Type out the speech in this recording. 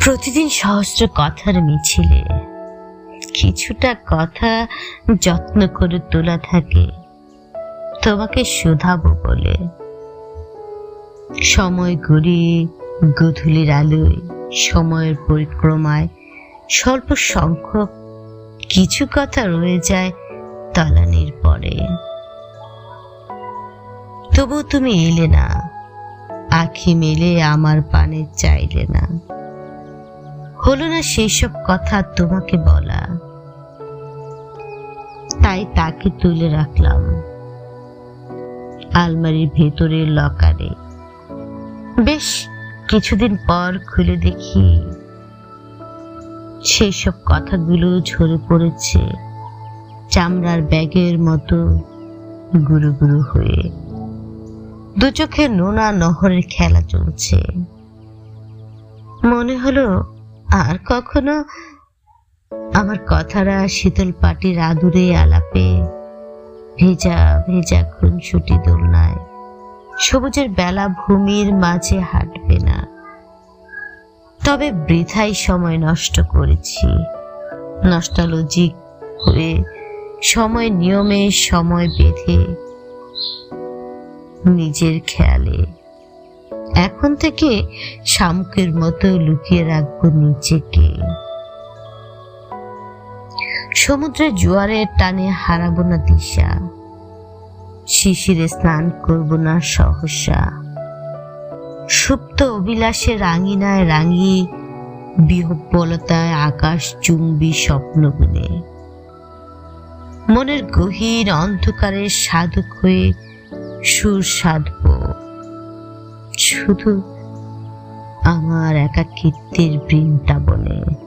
প্রতিদিন সহস্র কথার মিছিলে কিছুটা কথা যত্ন করে তোলা থাকে তোমাকে শোধাবো বলে। সময় ঘুরিয়ে গধূলির আলোয় সময়ের পরিক্রমায় স্বল্প সংখ্যক কিছু কথা রয়ে যায় তলানির পরে। তবু তুমি এলে না, আখি মেলে আমার পানে চাইলে না। হলো না সেই সব কথা তোমাকে বলা, তাই তাকে তুলে রাখলাম আলমারির ভেতরের লকারে। বেশ কিছুদিন পর খুলে দেখি সেই সব কথাগুলো ঝরে পড়েছে চামড়ার ব্যাগের মতো গুরু গুরু হয়ে। দু চোখে নোনা নহরের খেলা চলছে। মনে হলো আর কখনো আমার কথারা শীতল পাটির আদুরে আলাপে ভেজা ভেজা খুনসুটি দোলনায় সবুজের বেলা ভূমির মাঝে হাঁটবে না। তবে বৃথাই সময় নষ্ট করেছি, নস্টালজিক হয়ে সময় নিয়মে সময় বেঁধে নিজের খেয়ালে। এখন থেকে শামুকের মতো লুকিয়ে রাখবো নিজেকে। সমুদ্রের জোয়ারের টানে হারাবো না দিশা, শিশিরে স্নান করব না সহসা। সুপ্ত অভিলাষে রাঙিনায় রাঙিয়ে বিহ্বলতায় আকাশ চুম্বি স্বপ্ন বুনে। মনের গহীন অন্ধকারে সাধক হয়ে সুর সাধব শুধু আমার একাকিত্বের বৃন্দাবনে।